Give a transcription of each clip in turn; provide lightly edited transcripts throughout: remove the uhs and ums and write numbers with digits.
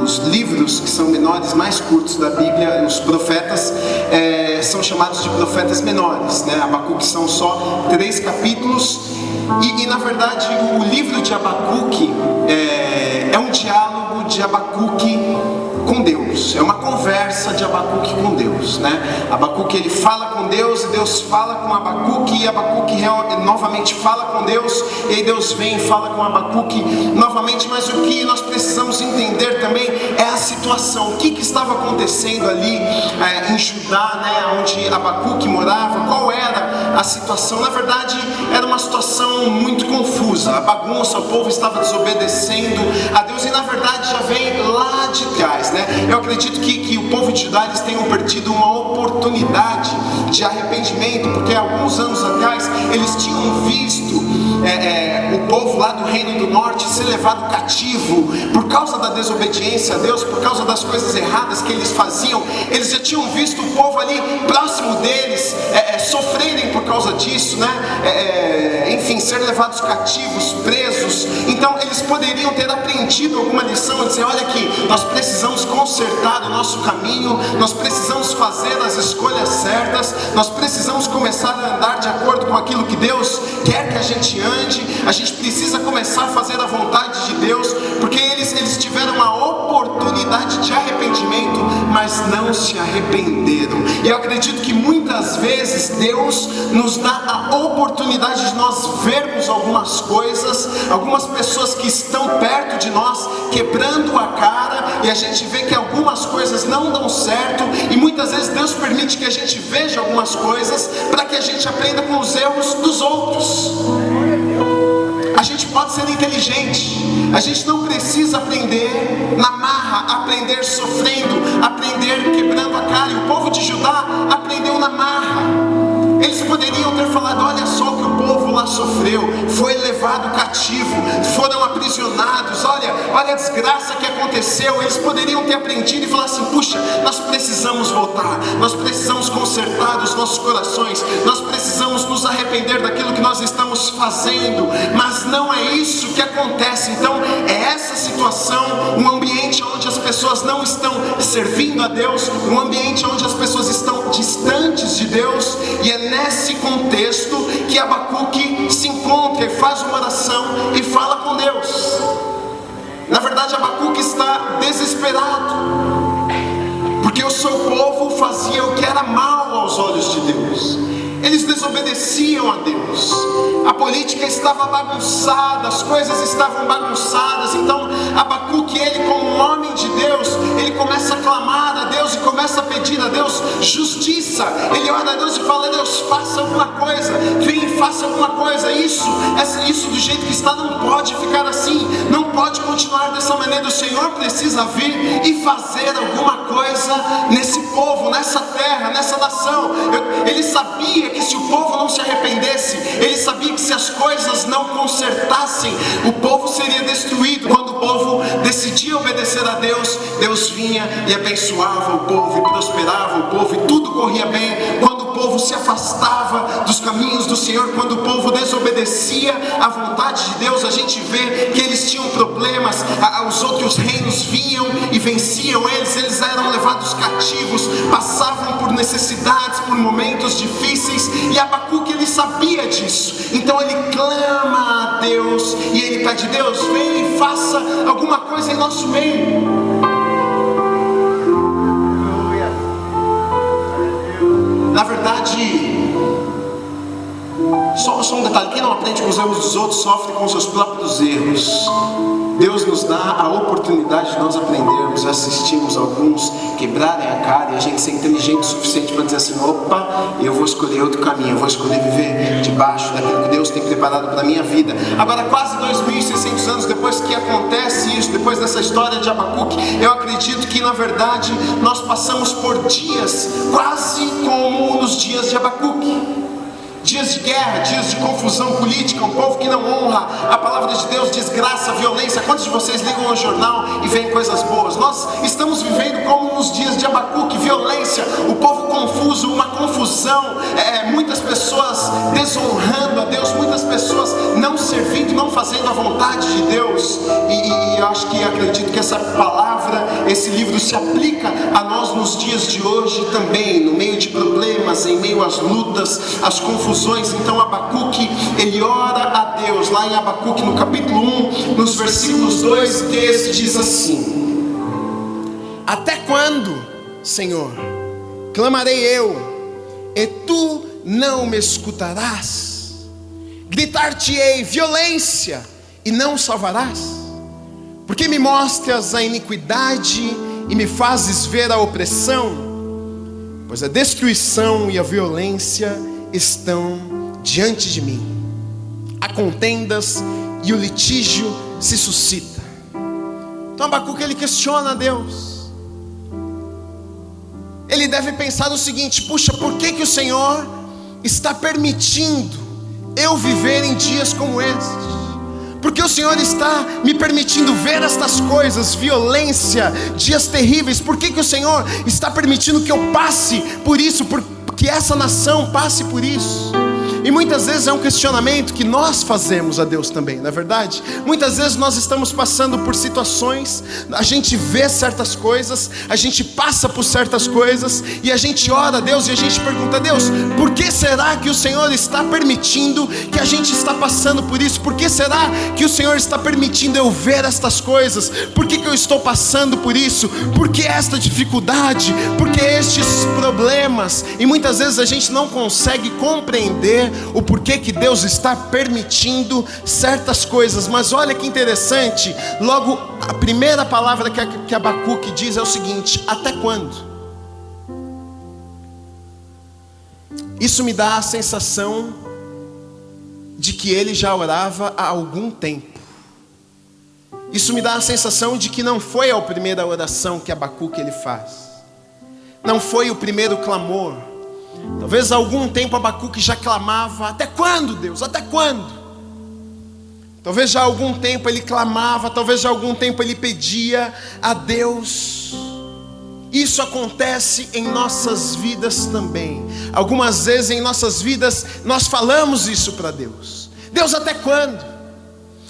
os livros que são menores, mais curtos da Bíblia, os profetas, são chamados de profetas menores, né? Abacuque são só 3 capítulos, e na verdade o livro de Abacuque é um diálogo de Abacuque com Deus, é uma conversa de Abacuque com Deus, né? Abacuque, ele fala com Deus, e Deus fala com Abacuque, e Abacuque novamente fala com Deus, e aí Deus vem e fala com Abacuque novamente. Mas o que nós precisamos entender também é a situação, o que estava acontecendo ali em Judá, né, onde Abacuque morava, qual era a situação. Na verdade, era uma situação muito confusa, a bagunça, o povo estava desobedecendo a Deus, e na verdade já vem lá de trás, né? Eu acredito que o povo de Judá, eles tenham perdido uma oportunidade de arrependimento, porque alguns anos atrás eles tinham visto o povo lá do reino do norte ser levado cativo por causa da desobediência a Deus, por causa das coisas erradas que eles faziam. Eles já tinham visto o povo ali próximo deles sofrerem por causa disso, né? Enfim, ser levados cativos, presos. Então eles poderiam ter aprendido alguma lição e dizer: olha aqui, nós precisamos consertar o nosso caminho, nós precisamos fazer as escolhas certas, nós precisamos começar a andar de acordo com aquilo que Deus quer que a gente ande, a gente precisa começar a fazer a vontade de Deus, porque eles tiveram uma oportunidade de arrependimento, mas não se arrependeram. E eu acredito que muitas vezes Deus nos dá a oportunidade de nós vermos algumas coisas, algumas pessoas que estão perto de nós quebrando a cara, e a gente vê que algumas coisas não dão certo, e muitas vezes Deus permite que a gente veja algumas coisas para que a gente aprenda com os erros dos outros. A gente pode ser inteligente, a gente não precisa aprender na marra, aprender sofrendo, aprender quebrando a cara. E o povo de Judá aprendeu na marra. Eles poderiam ter falado: olha só o que o povo lá sofreu, foi levado cativo, foram aprisionados, olha a desgraça que aconteceu. Eles poderiam ter aprendido e falar assim: puxa, nós precisamos voltar, nós precisamos consertar os nossos corações, nós precisamos nos arrepender daquilo que nós estamos fazendo. Mas não é isso que acontece. Então é essa situação, um ambiente onde as pessoas não estão servindo a Deus, um ambiente onde as pessoas estão distantes de Deus, e é nesse contexto que Abacuque se encontra e faz uma oração e fala com Deus. Na verdade, Abacuque está desesperado, porque o seu povo fazia o que era mal aos olhos de Deus. Eles desobedeciam a Deus, a política estava bagunçada, as coisas estavam bagunçadas. Então Abacuque, ele como um homem de Deus, ele começa a clamar a Deus e começa a pedir a Deus justiça. Ele ora a Deus e fala: Deus, faça alguma coisa, vem e faça alguma coisa. Isso do jeito que está não pode ficar assim, não pode continuar dessa maneira. O Senhor precisa vir e fazer alguma coisa nesse povo, nessa terra, nessa nação. Ele sabia que se o povo não se arrependesse, ele sabia que se as coisas não consertassem, o povo seria destruído. Quando o povo decidia obedecer a Deus, Deus vinha e abençoava o povo, e prosperava o povo, e tudo corria bem. Quando o povo se afastava dos caminhos do Senhor, quando o povo desobedecia à vontade de Deus, a gente vê que eles tinham problemas. Os outros reinos vinham e venciam eles eram levados cativos, passavam por necessidades, por momentos difíceis, e Abacuque, ele sabia disso. Então ele clama a Deus e ele pede: Deus, vem e faça alguma coisa em nosso meio. Na verdade, só um detalhe: quem não aprende com os erros dos outros sofre com os seus próprios erros. Deus nos dá a oportunidade de nós aprendermos, assistirmos alguns quebrarem a cara e a gente ser inteligente o suficiente para dizer assim: opa, eu vou escolher outro caminho, eu vou escolher viver debaixo daquilo que Deus tem preparado para a minha vida. Agora, quase 2.600 anos depois que acontece isso, depois dessa história de Abacuque, eu acredito que na verdade nós passamos por dias quase como nos dias de Abacuque. Dias de guerra, dias de confusão política, um povo que não honra a palavra de Deus, desgraça, violência. Quantos de vocês ligam ao jornal e veem coisas boas? Nós estamos vivendo como nos dias de Abacuque: violência, o povo confuso, uma confusão, muitas pessoas desonrando a Deus, muitas pessoas não servindo, não fazendo a vontade de Deus. E eu acredito que essa palavra esse livro se aplica a nós nos dias de hoje também, no meio de problemas, em meio às lutas, às confusões. Então Abacuque, ele ora a Deus, lá em Abacuque no capítulo 1, nos versículos 2 e 3, diz assim: até quando, Senhor, clamarei eu, e tu não me escutarás? Gritar-te-ei violência, e não salvarás? Porque me mostras a iniquidade e me fazes ver a opressão? Pois a destruição e a violência estão diante de mim. Há contendas e o litígio se suscita. Então Abacuque, ele questiona a Deus. Ele deve pensar o seguinte: puxa, por que o Senhor está permitindo eu viver em dias como estes? Porque o Senhor está me permitindo ver estas coisas, violência, dias terríveis? Por que o Senhor está permitindo que eu passe por isso, que essa nação passe por isso? E muitas vezes é um questionamento que nós fazemos a Deus também, não é verdade? Muitas vezes nós estamos passando por situações, a gente vê certas coisas, a gente passa por certas coisas, e a gente ora a Deus e a gente pergunta: Deus, por que será que o Senhor está permitindo que a gente está passando por isso? Por que será que o Senhor está permitindo eu ver estas coisas? Por que eu estou passando por isso? Por que esta dificuldade? Por que estes problemas? E muitas vezes a gente não consegue compreender o porquê que Deus está permitindo certas coisas. Mas olha que interessante, logo a primeira palavra que Abacuque diz é o seguinte: até quando? Isso me dá a sensação de que ele já orava há algum tempo. Isso me dá a sensação de que não foi a primeira oração que Abacuque ele faz, não foi o primeiro clamor. Talvez há algum tempo Abacuque já clamava: até quando, Deus? Até quando? Talvez já há algum tempo ele clamava, talvez já há algum tempo ele pedia a Deus. Isso acontece em nossas vidas também. Algumas vezes em nossas vidas nós falamos isso para Deus: Deus, até quando?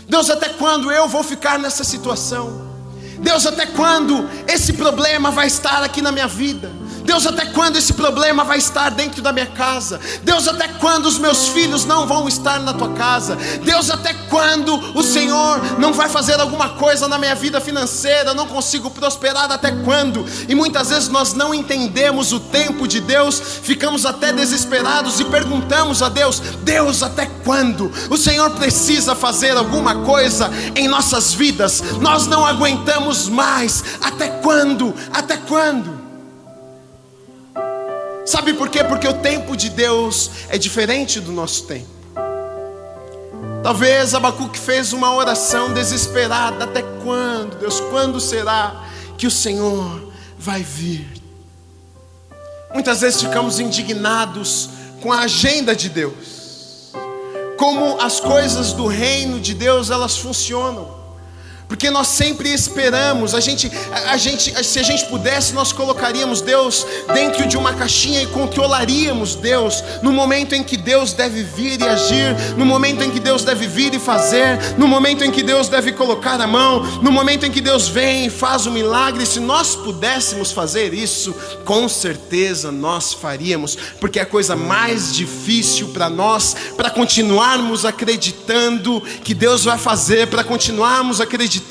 Deus, até quando eu vou ficar nessa situação? Deus, até quando esse problema vai estar aqui na minha vida? Deus, até quando esse problema vai estar dentro da minha casa? Deus, até quando os meus filhos não vão estar na tua casa? Deus, até quando o Senhor não vai fazer alguma coisa na minha vida financeira? Eu não consigo prosperar, até quando? E muitas vezes nós não entendemos o tempo de Deus, ficamos até desesperados e perguntamos a Deus: Deus, até quando? O Senhor precisa fazer alguma coisa em nossas vidas, nós não aguentamos mais, até quando? Até quando? Sabe por quê? Porque o tempo de Deus é diferente do nosso tempo. Talvez Abacuque fez uma oração desesperada: até quando, Deus? Quando será que o Senhor vai vir? Muitas vezes ficamos indignados com a agenda de Deus, como as coisas do reino de Deus elas funcionam. Porque nós sempre esperamos, se a gente pudesse, nós colocaríamos Deus dentro de uma caixinha e controlaríamos Deus no momento em que Deus deve vir e agir, no momento em que Deus deve vir e fazer, no momento em que Deus deve colocar a mão, no momento em que Deus vem e faz o milagre. Se nós pudéssemos fazer isso, com certeza nós faríamos, porque é a coisa mais difícil para nós, para continuarmos acreditando que Deus vai fazer, para continuarmos acreditando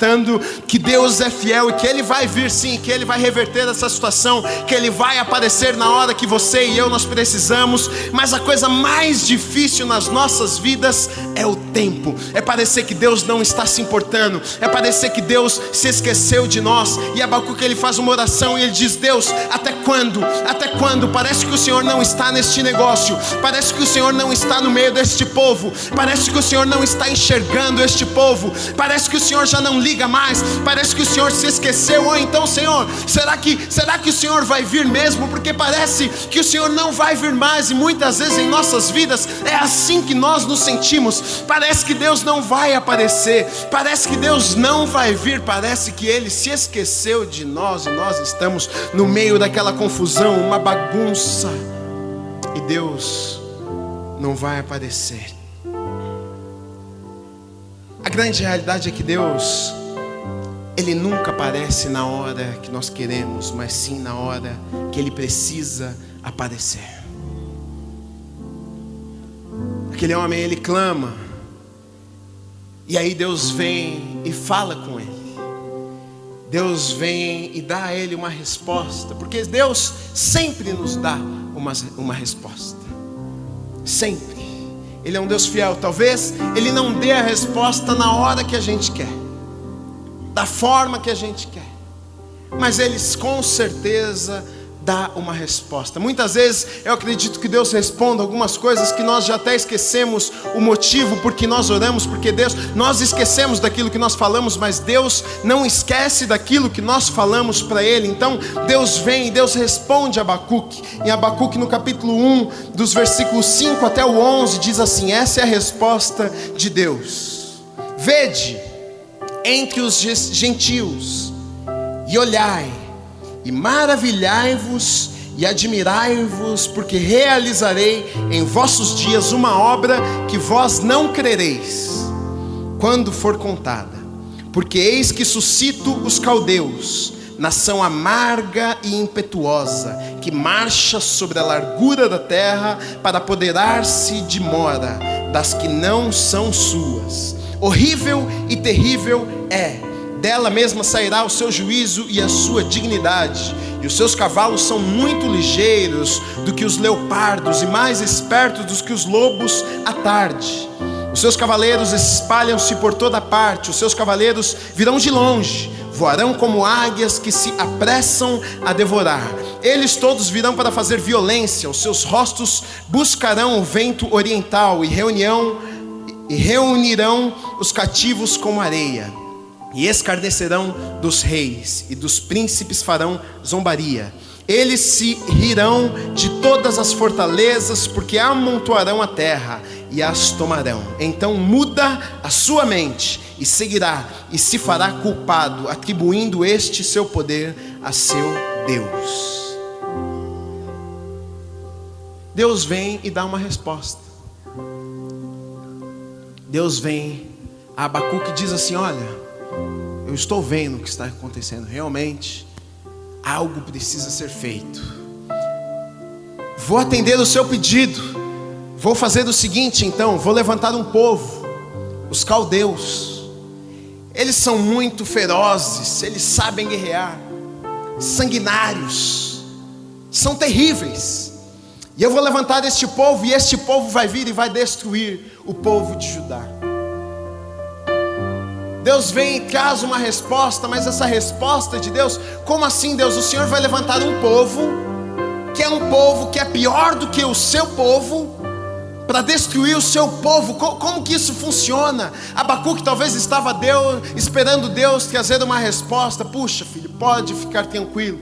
que Deus é fiel e que Ele vai vir sim, que Ele vai reverter essa situação, que Ele vai aparecer na hora que você e eu nós precisamos. Mas a coisa mais difícil nas nossas vidas é o tempo, é parecer que Deus não está se importando, é parecer que Deus se esqueceu de nós. E Abacuque ele faz uma oração e ele diz: Deus, até quando? Até quando? Parece que o Senhor não está neste negócio, parece que o Senhor não está no meio deste povo, parece que o Senhor não está enxergando este povo, parece que o Senhor já não liga mais, parece que o Senhor se esqueceu. Ou então, Senhor, será que o Senhor vai vir mesmo? Porque parece que o Senhor não vai vir mais. E muitas vezes em nossas vidas é assim que nós nos sentimos. Parece que Deus não vai aparecer, parece que Deus não vai vir, parece que Ele se esqueceu de nós, e nós estamos no meio daquela confusão, uma bagunça, e Deus não vai aparecer. A grande realidade é que Deus Ele nunca aparece na hora que nós queremos, mas sim na hora que Ele precisa aparecer. Aquele homem, ele clama, e aí Deus vem e fala com ele. Deus vem e dá a ele uma resposta, porque Deus sempre nos dá uma resposta. Sempre. Ele é um Deus fiel. Talvez Ele não dê a resposta na hora que a gente quer, da forma que a gente quer, mas Ele com certeza dá uma resposta. Muitas vezes eu acredito que Deus responda algumas coisas que nós já até esquecemos o motivo porque nós oramos, porque nós esquecemos daquilo que nós falamos, mas Deus não esquece daquilo que nós falamos para Ele. Então Deus vem e Deus responde a Abacuque. Em Abacuque, no capítulo 1, dos versículos 5 até o 11, diz assim: essa é a resposta de Deus: vede entre os gentios e olhai, e maravilhai-vos e admirai-vos, porque realizarei em vossos dias uma obra que vós não crereis, quando for contada. Porque eis que suscito os caldeus, nação amarga e impetuosa, que marcha sobre a largura da terra, para apoderar-se de mora das que não são suas. Horrível e terrível é. Dela mesma sairá o seu juízo e a sua dignidade. E os seus cavalos são muito ligeiros do que os leopardos, e mais espertos do que os lobos à tarde. Os seus cavaleiros espalham-se por toda parte. Os seus cavaleiros virão de longe, voarão como águias que se apressam a devorar. Eles todos virão para fazer violência. Os seus rostos buscarão o vento oriental, e reunirão os cativos como areia. E escarnecerão dos reis, e dos príncipes farão zombaria. Eles se rirão de todas as fortalezas, porque amontoarão a terra e as tomarão. Então muda a sua mente e seguirá, e se fará culpado, atribuindo este seu poder a seu Deus. Deus vem e dá uma resposta. Deus vem a Abacuque e diz assim: olha, eu estou vendo o que está acontecendo. Realmente algo precisa ser feito. Vou atender o seu pedido. Vou fazer o seguinte então: vou levantar um povo, os caldeus. Eles são muito ferozes, eles sabem guerrear, sanguinários, são terríveis. E eu vou levantar este povo, e este povo vai vir e vai destruir o povo de Judá. Deus vem e traz uma resposta, mas essa resposta de Deus: como assim, Deus? O Senhor vai levantar um povo que é pior do que o seu povo, para destruir o seu povo? Como que isso funciona? Abacuque talvez estava esperando Deus trazer uma resposta: puxa filho, pode ficar tranquilo,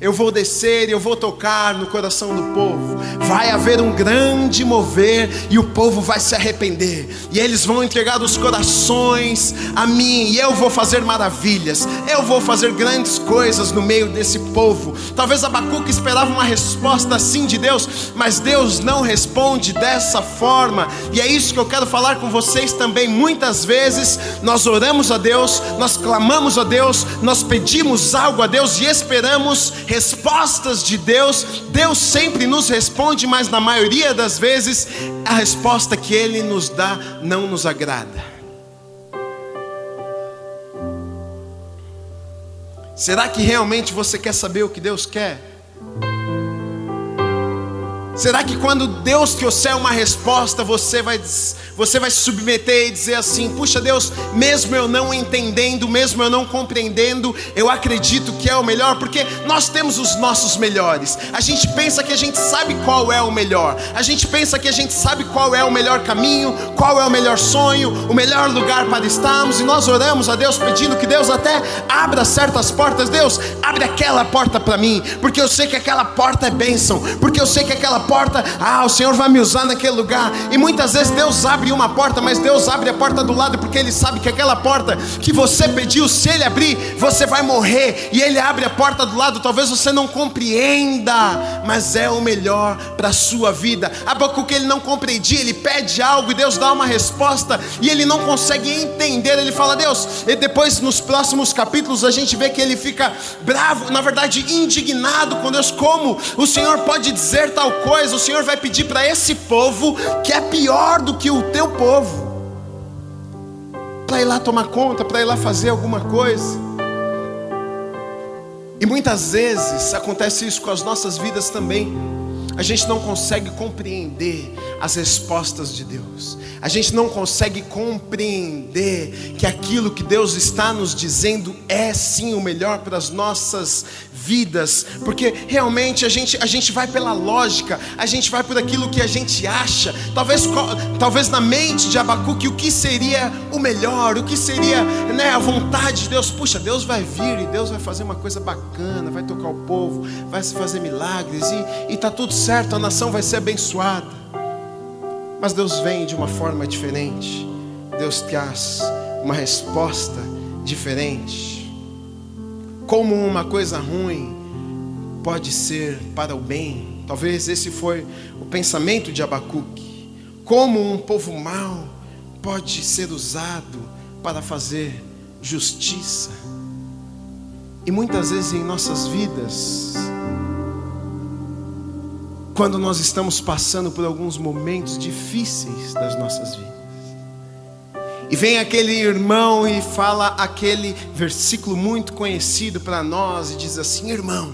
eu vou descer e eu vou tocar no coração do povo. Vai haver um grande mover e o povo vai se arrepender. E eles vão entregar os corações a mim. E eu vou fazer maravilhas. Eu vou fazer grandes coisas no meio desse povo. Talvez Abacuque esperava uma resposta assim de Deus, mas Deus não responde dessa forma. E é isso que eu quero falar com vocês também. Muitas vezes nós oramos a Deus, nós clamamos a Deus, nós pedimos algo a Deus e esperamos respostas de Deus. Deus sempre nos responde, mas na maioria das vezes a resposta que Ele nos dá não nos agrada. Será que realmente você quer saber o que Deus quer? Será que quando Deus trouxer uma resposta, você vai se submeter e dizer assim: puxa Deus, mesmo eu não entendendo, mesmo eu não compreendendo, eu acredito que é o melhor? Porque nós temos os nossos melhores. A gente pensa que a gente sabe qual é o melhor. A gente pensa que a gente sabe qual é o melhor caminho, qual é o melhor sonho, o melhor lugar para estarmos. E nós oramos a Deus pedindo que Deus até abra certas portas. Deus, abre aquela porta para mim, porque eu sei que aquela porta é bênção, porque eu sei que aquela porta, o Senhor vai me usar naquele lugar. E muitas vezes Deus abre uma porta, mas Deus abre a porta do lado, porque Ele sabe que aquela porta que você pediu, se Ele abrir, você vai morrer. E Ele abre a porta do lado, talvez você não compreenda, mas é o melhor para a sua vida. Abacuque, ele não compreendia, ele pede algo e Deus dá uma resposta, e ele não consegue entender. Ele fala, Deus, e depois nos próximos capítulos a gente vê que ele fica bravo, na verdade indignado com Deus. Como o Senhor pode dizer tal coisa? O Senhor vai pedir para esse povo, que é pior do que o teu povo, para ir lá tomar conta, para ir lá fazer alguma coisa. E muitas vezes acontece isso com as nossas vidas também. A gente não consegue compreender as respostas de Deus. A gente não consegue compreender que aquilo que Deus está nos dizendo é sim o melhor para as nossas vidas. Porque realmente a gente vai pela lógica, a gente vai por aquilo que a gente acha. Talvez na mente de Abacuque, o que seria o melhor, o que seria, a vontade de Deus. Puxa, Deus vai vir e Deus vai fazer uma coisa bacana, vai tocar o povo, vai fazer milagres e está tudo certo, a nação vai ser abençoada. Mas Deus vem de uma forma diferente. Deus traz uma resposta diferente. Como uma coisa ruim pode ser para o bem. Talvez esse foi o pensamento de Abacuque. Como um povo mau pode ser usado para fazer justiça. E muitas vezes em nossas vidas, quando nós estamos passando por alguns momentos difíceis das nossas vidas, e vem aquele irmão e fala aquele versículo muito conhecido para nós, e diz assim: irmão,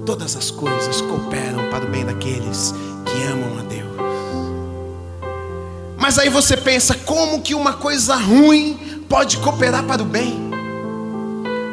todas as coisas cooperam para o bem daqueles que amam a Deus. Mas aí você pensa, como que uma coisa ruim pode cooperar para o bem?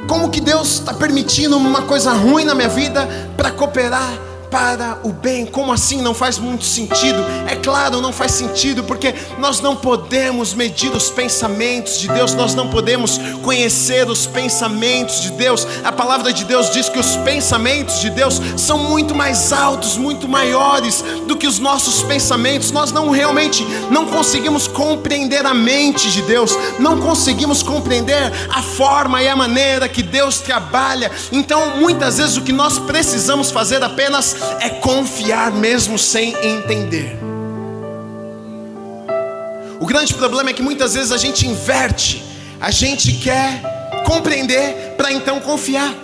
Como que Deus está permitindo uma coisa ruim na minha vida para cooperar para o bem? Como assim? Não faz muito sentido. É claro, não faz sentido, porque nós não podemos medir os pensamentos de Deus, nós não podemos conhecer os pensamentos de Deus. A palavra de Deus diz que os pensamentos de Deus são muito mais altos, muito maiores do que os nossos pensamentos. Nós realmente não conseguimos compreender a mente de Deus, não conseguimos compreender a forma e a maneira que Deus trabalha. Então muitas vezes o que nós precisamos fazer apenas é confiar mesmo sem entender. O grande problema é que muitas vezes a gente inverte. A gente quer compreender para então confiar.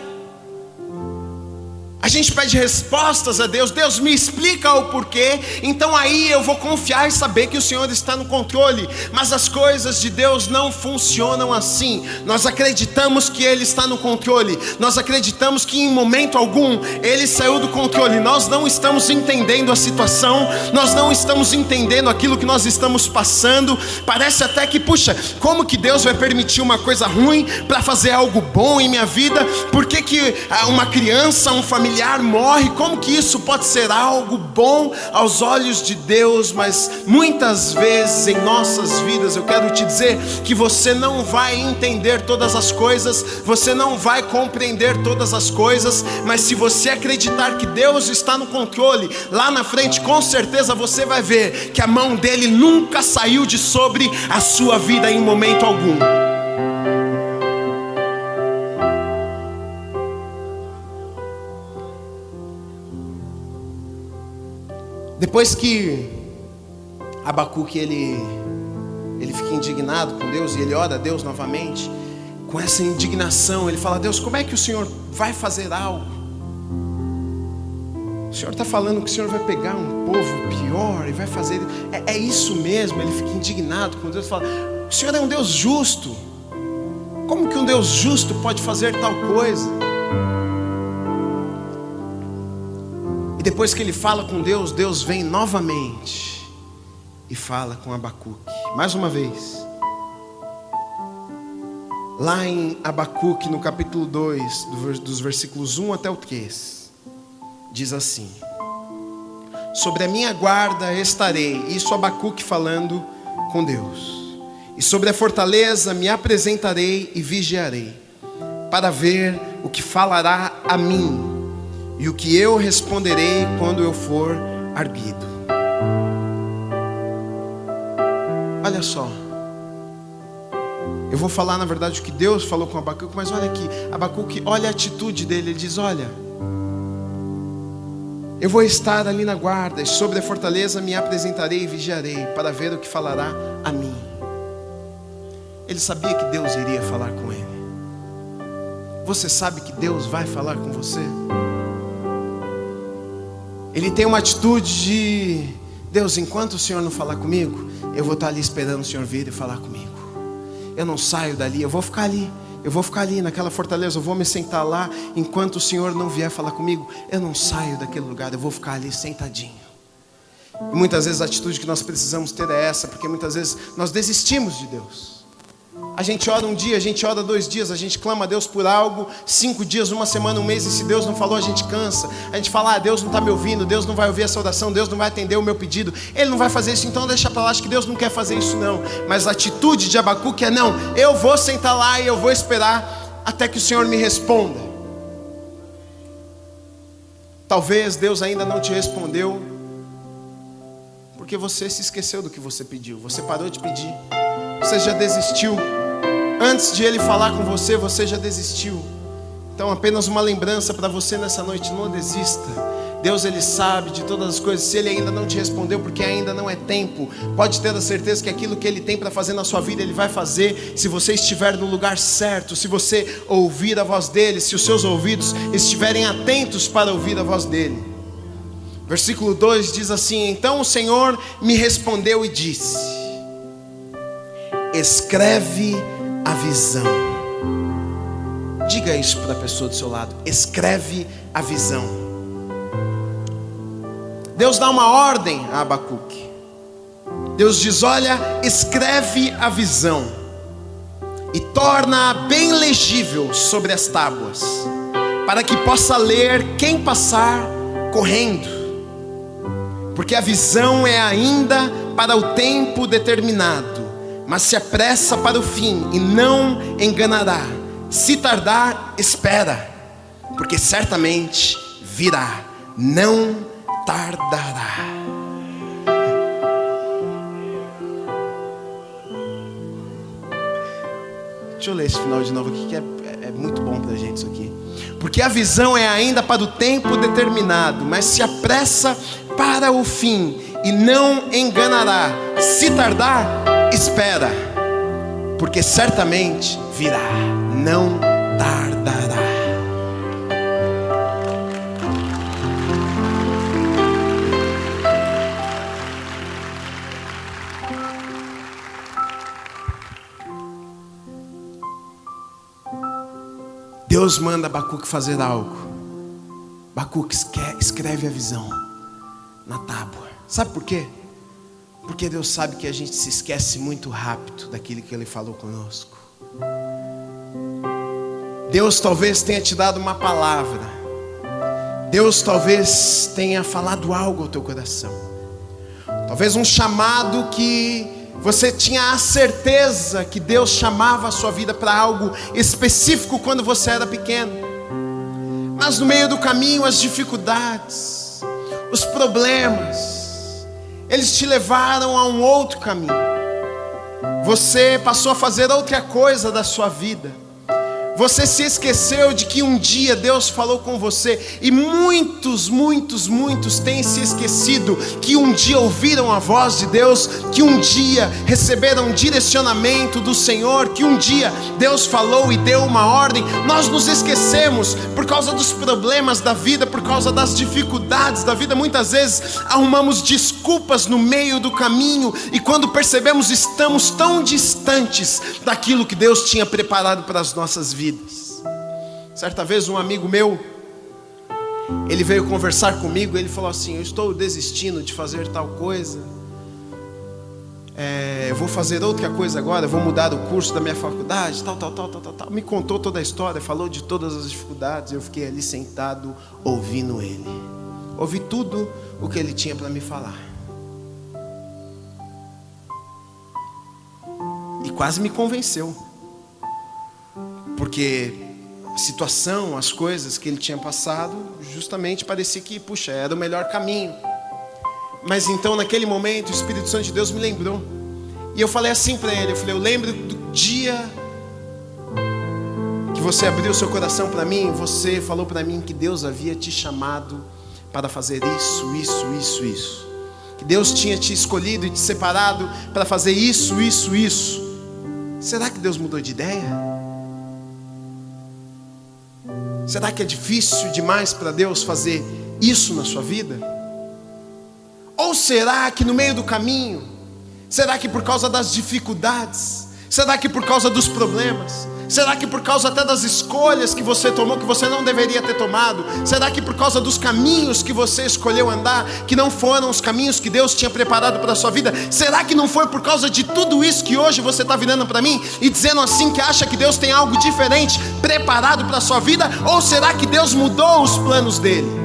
A gente pede respostas a Deus. Deus, me explica o porquê. Então aí eu vou confiar e saber que o Senhor está no controle. Mas as coisas de Deus não funcionam assim. Nós acreditamos que Ele está no controle. Nós acreditamos que em momento algum Ele saiu do controle. Nós não estamos entendendo a situação. Nós não estamos entendendo aquilo que nós estamos passando. Parece até que, puxa, como que Deus vai permitir uma coisa ruim para fazer algo bom em minha vida? Por que que uma criança, um familiar morre? Como que isso pode ser algo bom aos olhos de Deus? Mas muitas vezes em nossas vidas, eu quero te dizer que você não vai entender todas as coisas, você não vai compreender todas as coisas, mas se você acreditar que Deus está no controle, lá na frente com certeza você vai ver que a mão dele nunca saiu de sobre a sua vida em momento algum. Depois que Abacuque ele fica indignado com Deus e ele ora a Deus novamente, com essa indignação, ele fala: Deus, como é que o Senhor vai fazer algo? O Senhor está falando que o Senhor vai pegar um povo pior e vai fazer... É isso mesmo? Ele fica indignado com Deus e fala: o Senhor é um Deus justo. Como que um Deus justo pode fazer tal coisa? E depois que ele fala com Deus, Deus vem novamente e fala com Abacuque, mais uma vez. Lá em Abacuque, no capítulo 2, dos versículos 1 até o 3, diz assim: sobre a minha guarda estarei, isso Abacuque falando com Deus, e sobre a fortaleza me apresentarei e vigiarei, para ver o que falará a mim, e o que eu responderei quando eu for arguido. Olha só, eu vou falar na verdade o que Deus falou com Abacuque, mas olha aqui, Abacuque, olha a atitude dele, ele diz, olha, eu vou estar ali na guarda, e sobre a fortaleza me apresentarei e vigiarei, para ver o que falará a mim. Ele sabia que Deus iria falar com ele. Você sabe que Deus vai falar com você? Ele tem uma atitude de, Deus, enquanto o Senhor não falar comigo, eu vou estar ali esperando o Senhor vir e falar comigo. Eu não saio dali, eu vou ficar ali naquela fortaleza, eu vou me sentar lá, enquanto o Senhor não vier falar comigo, eu não saio daquele lugar, eu vou ficar ali sentadinho. E muitas vezes a atitude que nós precisamos ter é essa, porque muitas vezes nós desistimos de Deus. A gente ora um dia, a gente ora 2 dias, a gente clama a Deus por algo, 5 dias, 1 semana, 1 mês, e se Deus não falou, a gente cansa. A gente fala, Deus não está me ouvindo, Deus não vai ouvir essa oração, Deus não vai atender o meu pedido, Ele não vai fazer isso, então deixa para lá, acho que Deus não quer fazer isso não. Mas a atitude de Abacuque é, não, eu vou sentar lá e eu vou esperar até que o Senhor me responda. Talvez Deus ainda não te respondeu, porque você se esqueceu do que você pediu, você parou de pedir, você já desistiu. Antes de Ele falar com você, você já desistiu. Então apenas uma lembrança para você nessa noite, não desista. Deus, Ele sabe de todas as coisas. Se Ele ainda não te respondeu, porque ainda não é tempo, pode ter a certeza que aquilo que Ele tem para fazer na sua vida, Ele vai fazer, se você estiver no lugar certo, se você ouvir a voz dEle, se os seus ouvidos estiverem atentos para ouvir a voz dEle. Versículo 2 diz assim, então o Senhor me respondeu e disse, escreve a visão. Diga isso para a pessoa do seu lado, escreve a visão. Deus dá uma ordem a Abacuque. Deus diz, olha, escreve a visão e torna-a bem legível sobre as tábuas, para que possa ler quem passar correndo, porque a visão é ainda para o tempo determinado, mas se apressa para o fim e não enganará. Se tardar, espera, porque certamente virá, não tardará. Deixa eu ler esse final de novo aqui, que é muito bom pra gente isso aqui. Porque a visão é ainda para o tempo determinado, mas se apressa para o fim e não enganará. Se tardar, espera, porque certamente virá, não tardará. Deus manda Abacuque fazer algo. Abacuque escreve a visão na tábua. Sabe por quê? Porque Deus sabe que a gente se esquece muito rápido daquilo que Ele falou conosco. Deus talvez tenha te dado uma palavra. Deus talvez tenha falado algo ao teu coração. Talvez um chamado que você tinha a certeza que Deus chamava a sua vida para algo específico quando você era pequeno. Mas no meio do caminho, as dificuldades, os problemas, eles te levaram a um outro caminho. Você passou a fazer outra coisa da sua vida. Você se esqueceu de que um dia Deus falou com você. E muitos têm se esquecido que um dia ouviram a voz de Deus, que um dia receberam um direcionamento do Senhor, que um dia Deus falou e deu uma ordem. Nós nos esquecemos por causa dos problemas da vida, por causa das dificuldades da vida. Muitas vezes arrumamos desculpas no meio do caminho, e quando percebemos, estamos tão distantes daquilo que Deus tinha preparado para as nossas vidas. Certa vez um amigo meu, ele veio conversar comigo. Ele falou assim: eu estou desistindo de fazer tal coisa, eu vou fazer outra coisa agora, eu vou mudar o curso da minha faculdade, tal. Me contou toda a história, falou de todas as dificuldades. Eu fiquei ali sentado ouvindo ele. Ouvi tudo o que ele tinha para me falar, e quase me convenceu, porque a situação, as coisas que ele tinha passado, justamente parecia que, puxa, era o melhor caminho. Mas então naquele momento o Espírito Santo de Deus me lembrou. E eu falei assim para ele, eu lembro do dia que você abriu o seu coração para mim. Você falou para mim que Deus havia te chamado para fazer isso. Que Deus tinha te escolhido e te separado para fazer isso. Será que Deus mudou de ideia? Será que é difícil demais para Deus fazer isso na sua vida? Ou será que no meio do caminho, será que por causa das dificuldades, será que por causa dos problemas, será que por causa até das escolhas que você tomou, que você não deveria ter tomado, será que por causa dos caminhos que você escolheu andar, que não foram os caminhos que Deus tinha preparado para a sua vida, será que não foi por causa de tudo isso que hoje você está virando para mim e dizendo assim que acha que Deus tem algo diferente preparado para a sua vida? Ou será que Deus mudou os planos dele?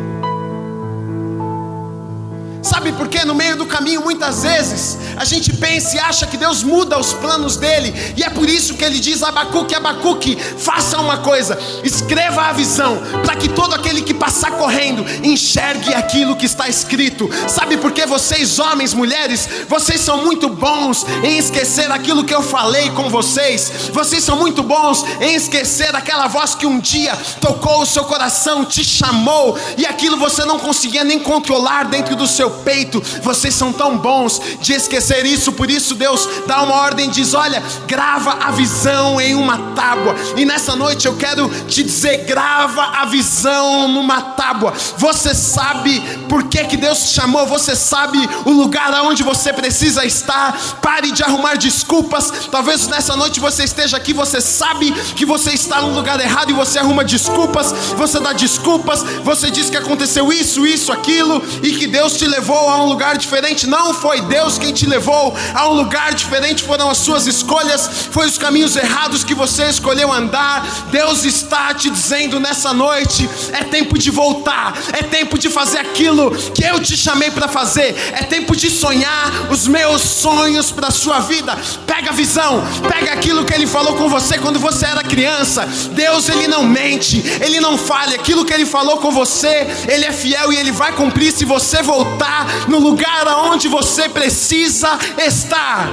Sabe por quê? No meio do caminho muitas vezes a gente pensa e acha que Deus muda os planos dele. E é por isso que ele diz a Abacuque, faça uma coisa, escreva a visão, para que todo aquele que passar correndo enxergue aquilo que está escrito. Sabe por quê? Vocês homens, mulheres, vocês são muito bons em esquecer aquilo que eu falei com vocês. Vocês são muito bons em esquecer aquela voz que um dia tocou o seu coração, te chamou, e aquilo você não conseguia nem controlar dentro do seu peito. Vocês são tão bons de esquecer isso. Por isso Deus dá uma ordem, diz: olha, grava a visão em uma tábua. E nessa noite eu quero te dizer, grava a visão numa tábua. Você sabe por que Deus te chamou, você sabe o lugar aonde você precisa estar. Pare de arrumar desculpas. Talvez nessa noite você esteja aqui, você sabe que você está no lugar errado e você arruma desculpas, você dá desculpas, você diz que aconteceu isso, aquilo, e que Deus te levou a um lugar diferente. Não foi Deus quem te levou a um lugar diferente, foram as suas escolhas, foi os caminhos errados que você escolheu andar. Deus está te dizendo nessa noite: é tempo de voltar, é tempo de fazer aquilo que eu te chamei para fazer, é tempo de sonhar os meus sonhos para a sua vida. Pega a visão, pega aquilo que Ele falou com você quando você era criança. Deus, Ele não mente, Ele não falha. Aquilo que Ele falou com você, Ele é fiel e Ele vai cumprir se você voltar no lugar aonde você precisa estar.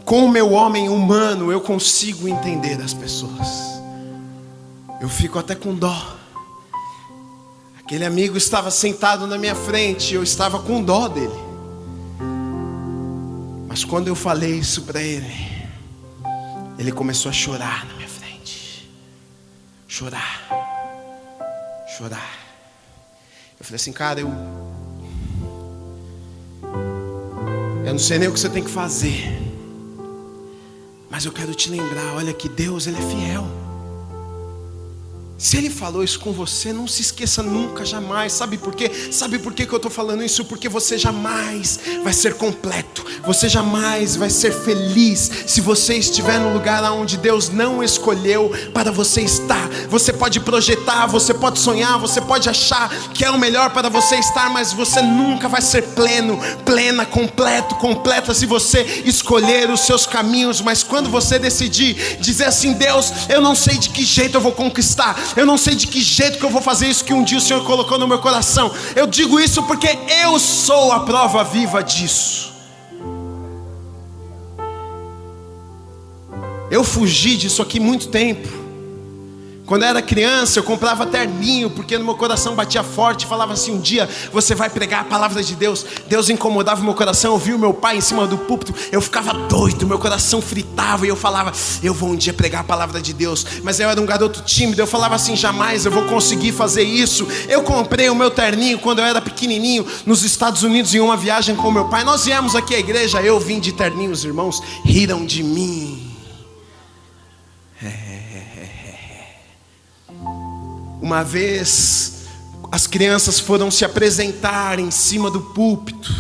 Com o meu homem humano eu consigo entender as pessoas. Eu fico até com dó. Aquele amigo estava sentado na minha frente, eu estava com dó dele. Mas quando eu falei isso para ele, ele começou a chorar na minha frente. Chorar. Eu falei assim: cara, eu não sei nem o que você tem que fazer, mas eu quero te lembrar, olha, que Deus, Ele é fiel. Se Ele falou isso com você, não se esqueça nunca, jamais. Sabe por quê? Sabe por que eu estou falando isso? Porque você jamais vai ser completo, você jamais vai ser feliz se você estiver no lugar onde Deus não escolheu para você estar. Você pode projetar, você pode sonhar, você pode achar que é o melhor para você estar, mas você nunca vai ser pleno, plena, completo, completa se você escolher os seus caminhos. Mas quando você decidir dizer assim: Deus, eu não sei de que jeito eu vou conquistar, eu não sei de que jeito que eu vou fazer isso que um dia o Senhor colocou no meu coração. Eu digo isso porque eu sou a prova viva disso. Eu fugi disso aqui muito tempo. Quando eu era criança, eu comprava terninho, porque no meu coração batia forte, falava assim: um dia você vai pregar a palavra de Deus. Deus incomodava o meu coração, eu via o meu pai em cima do púlpito, eu ficava doido, meu coração fritava, e eu falava: eu vou um dia pregar a palavra de Deus. Mas eu era um garoto tímido, eu falava assim: jamais eu vou conseguir fazer isso. Eu comprei o meu terninho quando eu era pequenininho, nos Estados Unidos, em uma viagem com meu pai. Nós viemos aqui à igreja, eu vim de terninho, os irmãos riram de mim. Uma vez as crianças foram se apresentar em cima do púlpito,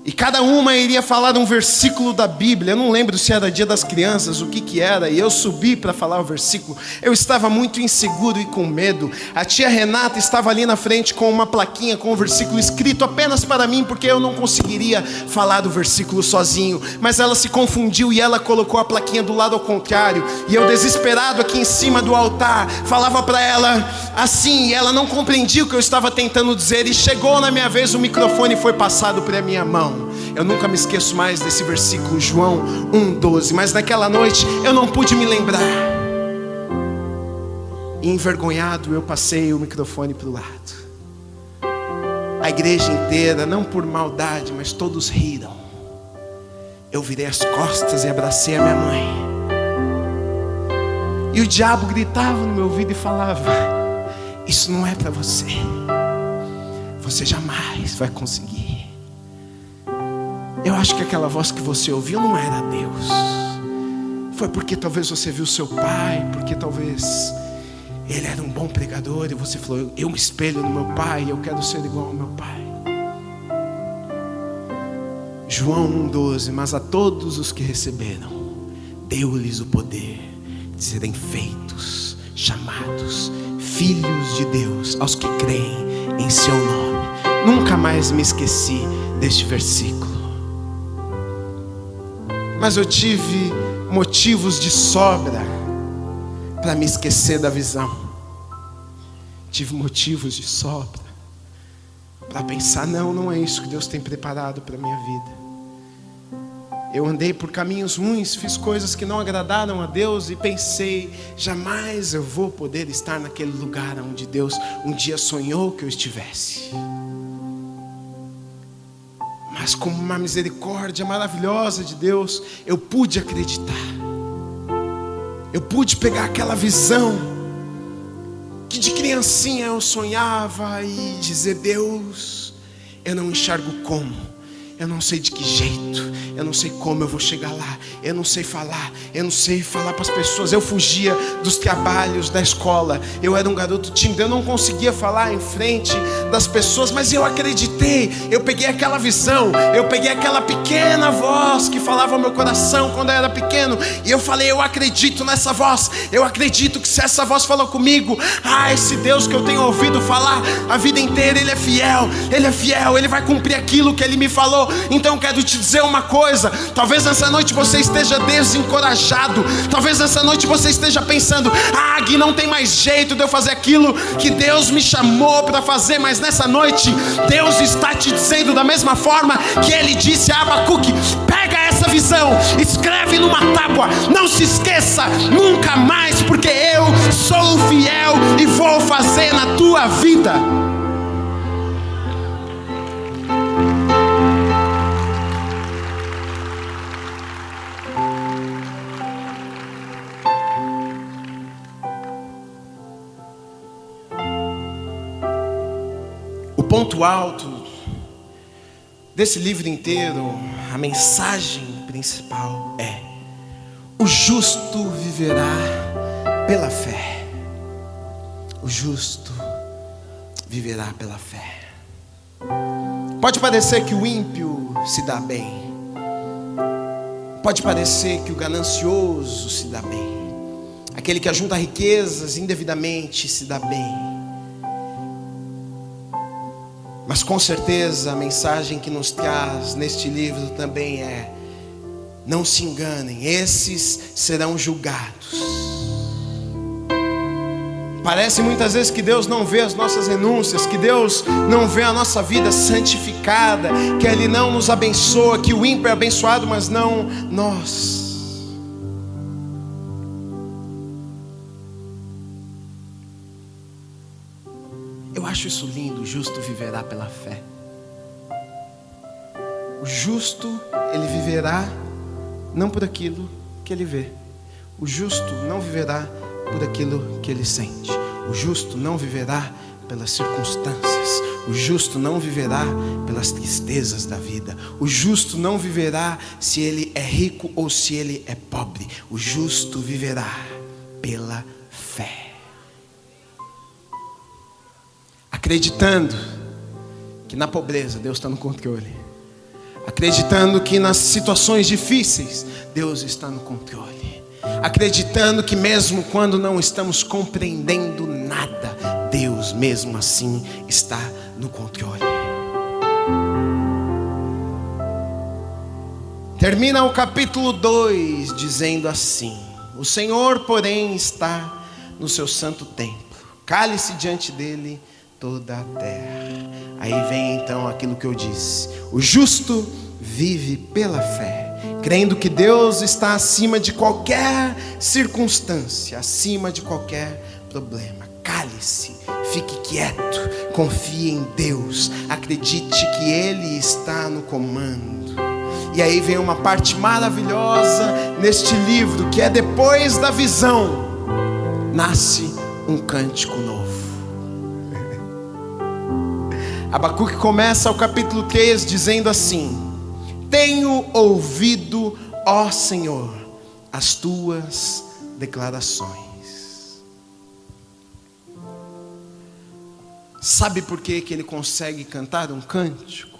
e cada uma iria falar um versículo da Bíblia. Eu não lembro se era dia das crianças, o que era. E eu subi para falar o versículo. Eu estava muito inseguro e com medo. A tia Renata estava ali na frente com uma plaquinha com um versículo escrito apenas para mim, porque eu não conseguiria falar o versículo sozinho. Mas ela se confundiu e ela colocou a plaquinha do lado ao contrário. E eu, desesperado aqui em cima do altar, falava para ela assim, e ela não compreendia o que eu estava tentando dizer. E chegou na minha vez, o microfone foi passado para a minha mão. Eu nunca me esqueço mais desse versículo, João 1,12. Mas naquela noite eu não pude me lembrar. E envergonhado eu passei o microfone para o lado. A igreja inteira, não por maldade, mas todos riram. Eu virei as costas e abracei a minha mãe. E o diabo gritava no meu ouvido e falava: isso não é para você. Você jamais vai conseguir. Eu acho que aquela voz que você ouviu não era Deus. Foi porque talvez você viu seu pai, porque talvez ele era um bom pregador e você falou: eu me espelho no meu pai, eu quero ser igual ao meu pai. João 1,12. Mas a todos os que receberam, deu-lhes o poder de serem feitos, chamados filhos de Deus, aos que creem em seu nome. Nunca mais me esqueci deste versículo. Mas eu tive motivos de sobra para me esquecer da visão. Tive motivos de sobra para pensar: não é isso que Deus tem preparado para a minha vida. Eu andei por caminhos ruins, fiz coisas que não agradaram a Deus e pensei: jamais eu vou poder estar naquele lugar onde Deus um dia sonhou que eu estivesse. Mas com uma misericórdia maravilhosa de Deus, eu pude acreditar. Eu pude pegar aquela visão que de criancinha eu sonhava e dizer: Deus, eu não enxergo como, eu não sei de que jeito, eu não sei como eu vou chegar lá, eu não sei falar para as pessoas. Eu fugia dos trabalhos da escola, eu era um garoto tímido, eu não conseguia falar em frente das pessoas, mas eu acreditei. Eu peguei aquela visão, eu peguei aquela pequena voz que falava ao meu coração quando eu era pequeno, e eu falei: eu acredito nessa voz, eu acredito que se essa voz falou comigo, esse Deus que eu tenho ouvido falar a vida inteira, Ele é fiel, Ele vai cumprir aquilo que Ele me falou. Então eu quero te dizer uma coisa: talvez nessa noite você esteja desencorajado, talvez nessa noite você esteja pensando: Gui, não tem mais jeito de eu fazer aquilo que Deus me chamou para fazer. Mas nessa noite Deus está te dizendo da mesma forma que Ele disse a Abacuque: pega essa visão, escreve numa tábua, não se esqueça nunca mais, porque eu sou fiel e vou fazer na tua vida. O ponto alto desse livro inteiro, a mensagem principal é: o justo viverá pela fé. O justo viverá pela fé. Pode parecer que o ímpio se dá bem, pode parecer que o ganancioso se dá bem, aquele que ajunta riquezas indevidamente se dá bem. Mas com certeza a mensagem que nos traz neste livro também é: não se enganem, esses serão julgados. Parece muitas vezes que Deus não vê as nossas renúncias, que Deus não vê a nossa vida santificada, que Ele não nos abençoa, que o ímpio é abençoado, mas não nós. Eu acho isso lindo. O justo viverá pela fé. O justo, ele viverá não por aquilo que ele vê. O justo não viverá por aquilo que ele sente. O justo não viverá pelas circunstâncias. O justo não viverá pelas tristezas da vida. O justo não viverá se ele é rico ou se ele é pobre. O justo viverá pela fé, acreditando que na pobreza Deus está no controle, acreditando que nas situações difíceis Deus está no controle, acreditando que mesmo quando não estamos compreendendo nada, Deus mesmo assim está no controle. Termina o capítulo 2 dizendo assim: o Senhor, porém, está no seu santo templo, cale-se diante dele toda a terra. Aí vem então aquilo que eu disse: o justo vive pela fé, crendo que Deus está acima de qualquer circunstância, acima de qualquer problema. Cale-se, fique quieto, confie em Deus, acredite que Ele está no comando. E aí vem uma parte maravilhosa neste livro, que é depois da visão, nasce um cântico novo. Abacuque começa o capítulo 3 dizendo assim: tenho ouvido, ó Senhor, as tuas declarações. Sabe por que ele consegue cantar um cântico?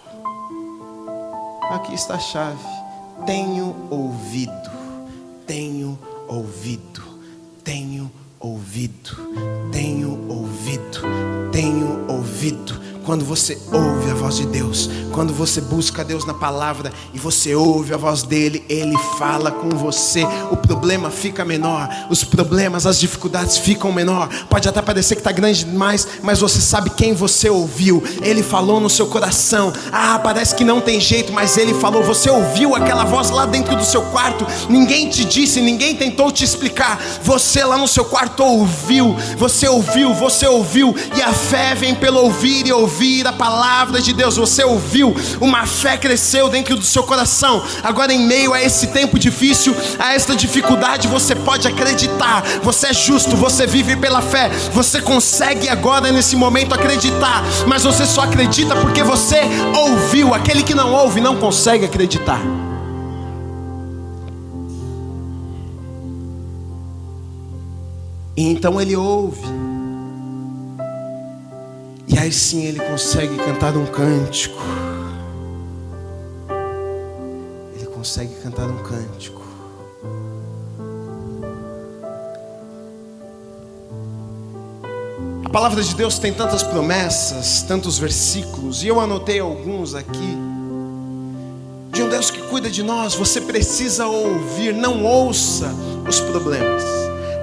Aqui está a chave: tenho ouvido, tenho ouvido, tenho ouvido, tenho ouvido, tenho ouvido. Quando você ouve a voz de Deus, quando você busca Deus na palavra e você ouve a voz dele, ele fala com você, o problema fica menor, os problemas, as dificuldades ficam menor. Pode até parecer que está grande demais, mas você sabe quem você ouviu. Ele falou no seu coração. Parece que não tem jeito, mas ele falou. Você ouviu aquela voz lá dentro do seu quarto, ninguém te disse, ninguém tentou te explicar, você lá no seu quarto ouviu, você ouviu, você ouviu. E a fé vem pelo ouvir e ouvir a palavra de Deus. Você ouviu, uma fé cresceu dentro do seu coração. Agora, em meio a esse tempo difícil, a esta dificuldade, você pode acreditar. Você é justo, você vive pela fé. Você consegue agora nesse momento acreditar, mas você só acredita porque você ouviu. Aquele que não ouve não consegue acreditar. E então ele ouve, e aí sim ele consegue cantar um cântico. Ele consegue cantar um cântico. A palavra de Deus tem tantas promessas, tantos versículos, e eu anotei alguns aqui, de um Deus que cuida de nós. Você precisa ouvir. Não ouça os problemas,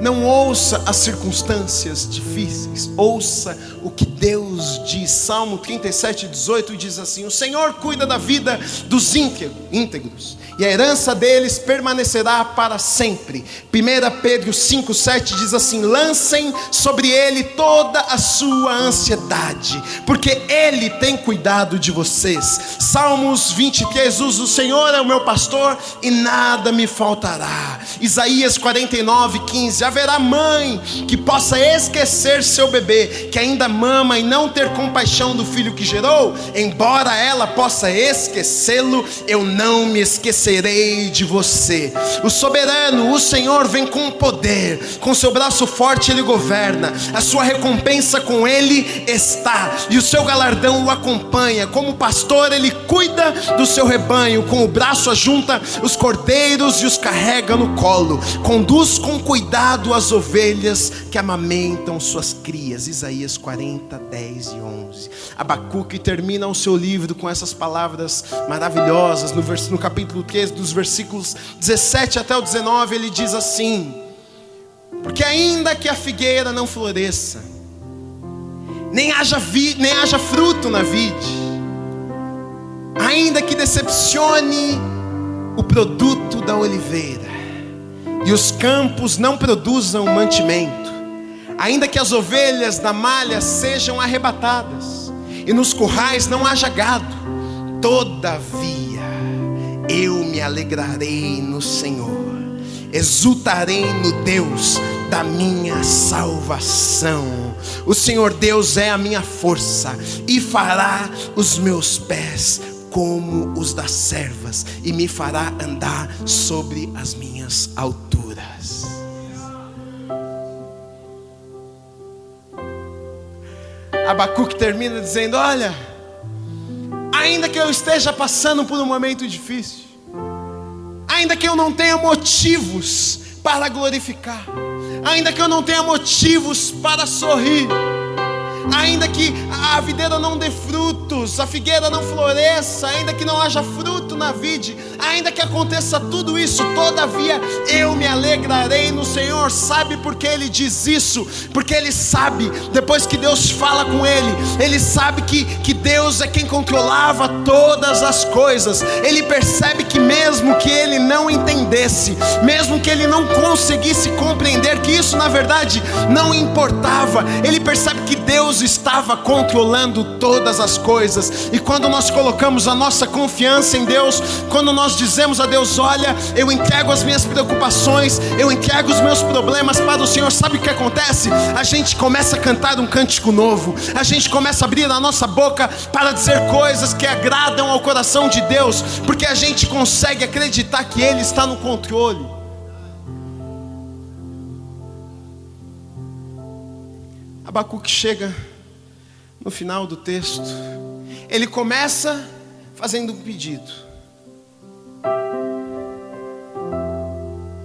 não ouça as circunstâncias difíceis, ouça o que Deus diz. Salmo 37:18 diz assim: o Senhor cuida da vida dos íntegros, e a herança deles permanecerá para sempre. 1 Pedro 5:7 diz assim: lancem sobre ele toda a sua ansiedade, porque ele tem cuidado de vocês. Salmos 23 usa: o Senhor é o meu pastor e nada me faltará. Isaías 49:15: haverá mãe que possa esquecer seu bebê, que ainda mama, e não ter compaixão do filho que gerou? Embora ela possa esquecê-lo, eu não me esquecerei de você. O soberano, o Senhor, vem com poder, com seu braço forte ele governa. A sua recompensa com ele está, e o seu galardão o acompanha. Como pastor ele cuida do seu rebanho, com o braço ajunta os cordeiros e os carrega no colo. Conduz com cuidado as ovelhas que amamentam suas crias. Isaías 40:10 e 11. Abacuque termina o seu livro com essas palavras maravilhosas. No capítulo 3, dos versículos 17 até o 19, ele diz assim: porque ainda que a figueira não floresça, nem haja fruto na vide, ainda que decepcione o produto da oliveira, e os campos não produzam mantimento, ainda que as ovelhas da malha sejam arrebatadas, e nos currais não haja gado, todavia eu me alegrarei no Senhor, exultarei no Deus da minha salvação. O Senhor Deus é a minha força, e fará os meus pés como os das servas, e me fará andar sobre as minhas alturas. Abacuque termina dizendo: olha, ainda que eu esteja passando por um momento difícil, ainda que eu não tenha motivos para glorificar, ainda que eu não tenha motivos para sorrir, ainda que a videira não dê frutos, a figueira não floresça, ainda que não haja fruto na vide, ainda que aconteça tudo isso, todavia eu me alegrarei no Senhor. Sabe por que ele diz isso? Porque ele sabe, depois que Deus fala com ele, ele sabe que Deus é quem controlava todas as coisas. Ele percebe que mesmo que ele não entendesse, mesmo que ele não conseguisse compreender que isso na verdade não importava, ele percebe que Deus estava controlando todas as coisas. E quando nós colocamos a nossa confiança em Deus, quando nós dizemos a Deus: olha, eu entrego as minhas preocupações, eu entrego os meus problemas para o Senhor, sabe o que acontece? A gente começa a cantar um cântico novo, a gente começa a abrir a nossa boca para dizer coisas que agradam ao coração de Deus, porque a gente consegue acreditar que Ele está no controle. Abacuque chega no final do texto, ele começa fazendo um pedido,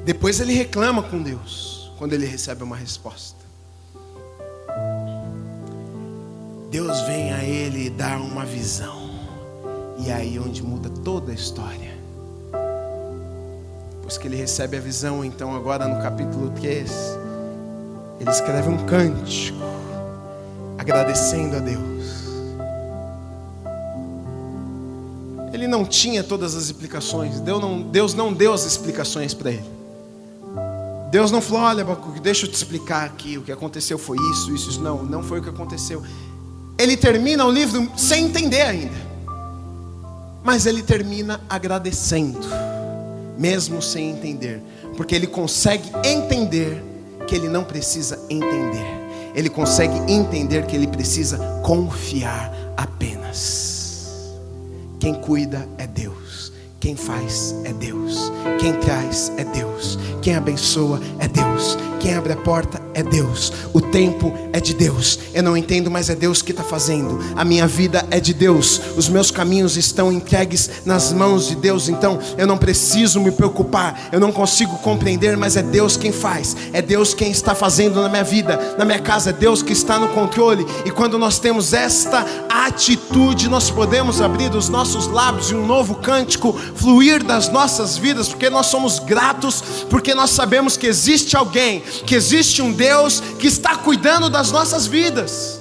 depois ele reclama com Deus, quando ele recebe uma resposta. Deus vem a ele e dá uma visão, e é aí onde muda toda a história. Depois que ele recebe a visão, então agora no capítulo 3, ele escreve um cântico, agradecendo a Deus. Ele não tinha todas as explicações, Deus não deu as explicações para ele. Deus não falou: olha, Abacuque, deixa eu te explicar aqui, o que aconteceu foi isso. Não foi o que aconteceu. Ele termina o livro sem entender ainda, mas ele termina agradecendo, mesmo sem entender, porque ele consegue entender que ele não precisa entender. Ele consegue entender que ele precisa confiar apenas. Quem cuida é Deus, quem faz é Deus, quem traz é Deus, quem abençoa é Deus, quem abre a porta é Deus. O tempo é de Deus. Eu não entendo, mas é Deus que está fazendo. A minha vida é de Deus. Os meus caminhos estão entregues nas mãos de Deus. Então eu não preciso me preocupar. Eu não consigo compreender, mas é Deus quem faz. É Deus quem está fazendo na minha vida, na minha casa. É Deus que está no controle. E quando nós temos esta atitude, nós podemos abrir os nossos lábios e um novo cântico fluir das nossas vidas, porque nós somos gratos, porque nós sabemos que existe alguém, que existe um Deus que está cuidando das nossas vidas.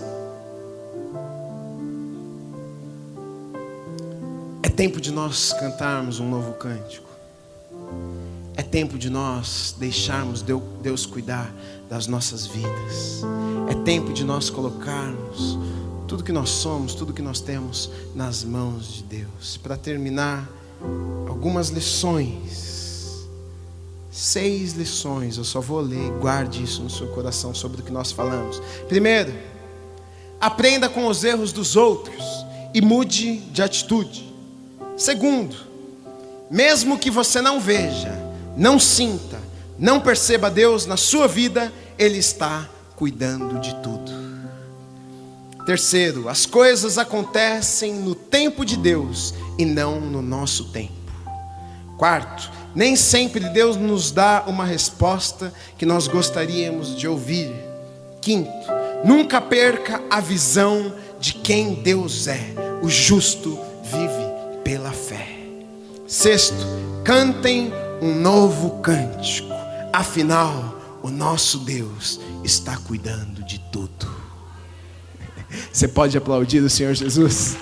É tempo de nós cantarmos um novo cântico. É tempo de nós deixarmos Deus cuidar das nossas vidas. É tempo de nós colocarmos tudo que nós somos, tudo que nós temos nas mãos de Deus. Para terminar, algumas lições. 6 lições, eu só vou ler, guarde isso no seu coração sobre o que nós falamos. Primeiro, aprenda com os erros dos outros e mude de atitude. Segundo, mesmo que você não veja, não sinta, não perceba Deus na sua vida, Ele está cuidando de tudo. Terceiro, as coisas acontecem no tempo de Deus e não no nosso tempo. Quarto, nem sempre Deus nos dá uma resposta que nós gostaríamos de ouvir. Quinto, nunca perca a visão de quem Deus é. O justo vive pela fé. Sexto, cantem um novo cântico. Afinal, o nosso Deus está cuidando de tudo. Você pode aplaudir o Senhor Jesus?